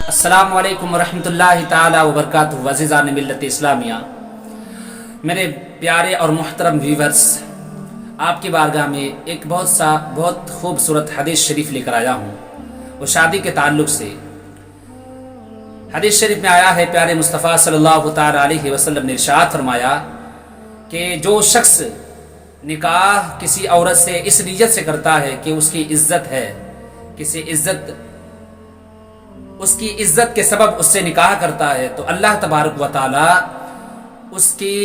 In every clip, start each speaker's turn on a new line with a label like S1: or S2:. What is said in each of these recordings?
S1: السلام علیکم ورحمۃ اللہ تعالی وبرکاتہ. عزیزان ملت اسلامیہ، میرے پیارے اور محترم ویورز، آپ کی بارگاہ میں ایک بہت خوبصورت حدیث شریف لے کر آیا ہوں. وہ شادی کے تعلق سے حدیث شریف میں آیا ہے. پیارے مصطفیٰ صلی اللہ تعالی علیہ وسلم نے ارشاد فرمایا کہ جو شخص نکاح کسی عورت سے اس نیت سے کرتا ہے کہ اس کی عزت ہے، اس کی عزت کے سبب اس سے نکاح کرتا ہے، تو اللہ تبارک و تعالی اس کی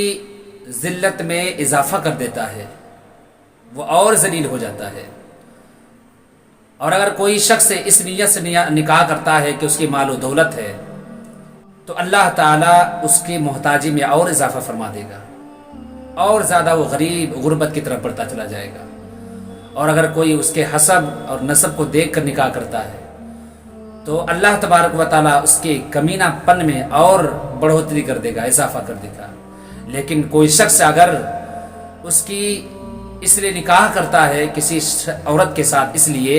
S1: ذلت میں اضافہ کر دیتا ہے، وہ اور ذلیل ہو جاتا ہے. اور اگر کوئی شخص اس نیت سے نکاح کرتا ہے کہ اس کی مال و دولت ہے، تو اللہ تعالی اس کی محتاجی میں اور اضافہ فرما دے گا، اور زیادہ وہ غریب غربت کی طرف بڑھتا چلا جائے گا. اور اگر کوئی اس کے حسب اور نسب کو دیکھ کر نکاح کرتا ہے، تو اللہ تبارک و تعالیٰ اس کے کمینہ پن میں اور بڑھوتری کر دے گا، اضافہ کر دے گا. لیکن کوئی شخص اگر اس کی اس لیے نکاح کرتا ہے کسی عورت کے ساتھ اس لیے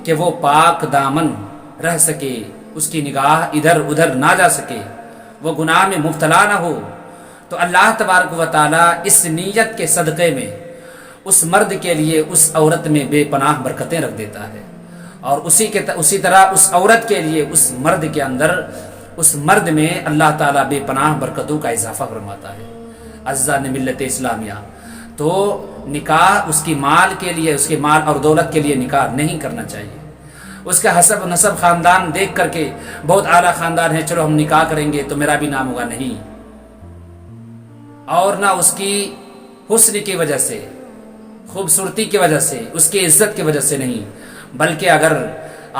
S1: کہ وہ پاک دامن رہ سکے، اس کی نگاہ ادھر ادھر نہ جا سکے، وہ گناہ میں مبتلا نہ ہو، تو اللہ تبارک و تعالیٰ اس نیت کے صدقے میں اس مرد کے لیے اس عورت میں بے پناہ برکتیں رکھ دیتا ہے. اور اسی طرح اس عورت کے لیے اس مرد کے اندر، اس مرد میں اللہ تعالیٰ بے پناہ برکتوں کا اضافہ فرماتا ہے. عزیزان ملت اسلامیہ، تو نکاح اس کی مال کے لیے، اس کے مال اور دولت کے لیے نکاح نہیں کرنا چاہیے. اس کا حسب نسب خاندان دیکھ کر کے بہت اعلیٰ خاندان ہے، چلو ہم نکاح کریں گے تو میرا بھی نام ہوگا، نہیں. اور نہ اس کی حسن کی وجہ سے، خوبصورتی کی وجہ سے، اس کی عزت کی وجہ سے نہیں، بلکہ اگر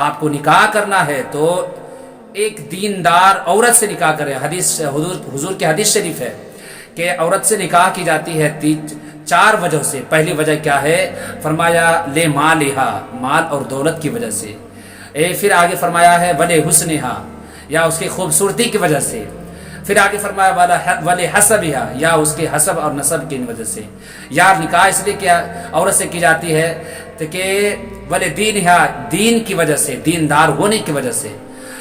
S1: آپ کو نکاح کرنا ہے تو ایک دیندار عورت سے نکاح کرے. حضور کے حدیث شریف ہے کہ عورت سے نکاح کی جاتی ہے 4 وجہ سے. پہلی وجہ کیا ہے؟ فرمایا لے مالہا، مال اور دولت کی وجہ سے. پھر آگے فرمایا ہے ولے حسنہا، یا اس کی خوبصورتی کی وجہ سے. پھر آگے فرمایا ولے حسبہا، یا اس کے حسب اور نسب کی وجہ سے. یا نکاح اس لیے کیا عورت سے کی جاتی ہے کہ ولے دینہا، دین کی وجہ سے، دیندار ہونے کی وجہ سے.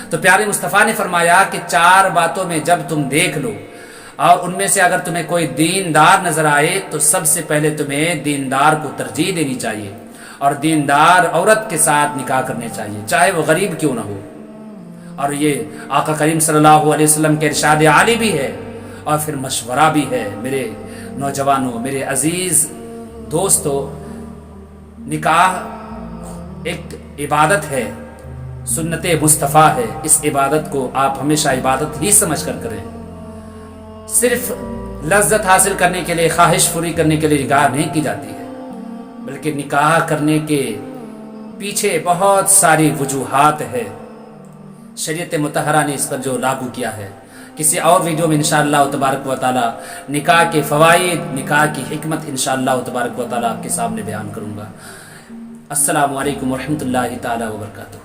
S1: تو پیارے مصطفیٰ نے فرمایا کہ 4 باتوں میں جب تم دیکھ لو اور ان میں سے اگر تمہیں کوئی دیندار نظر آئے تو سب سے پہلے تمہیں دیندار کو ترجیح دینی چاہیے، اور دیندار عورت کے ساتھ نکاح کرنے چاہیے، چاہے وہ غریب کیوں نہ ہو. اور یہ آقا کریم صلی اللہ علیہ وسلم کے ارشاد عالی بھی ہے، اور پھر مشورہ بھی ہے. میرے نوجوانوں، میرے عزیز دوستو، نکاح ایک عبادت ہے، سنت مصطفیٰ ہے. اس عبادت کو آپ ہمیشہ عبادت ہی سمجھ کر کریں. صرف لذت حاصل کرنے کے لیے، خواہش پوری کرنے کے لیے نکاح نہیں کی جاتی ہے، بلکہ نکاح کرنے کے پیچھے بہت ساری وجوہات ہے. شریعت مطہرہ نے اس پر جو لاگو کیا ہے. کسی اور ویڈیو میں انشاءاللہ تبارک و تعالی نکاح کے فوائد، نکاح کی حکمت انشاءاللہ تبارک و تعالی آپ کے سامنے بیان کروں گا. السلام علیکم ورحمۃ اللہ تعالی وبرکاتہ.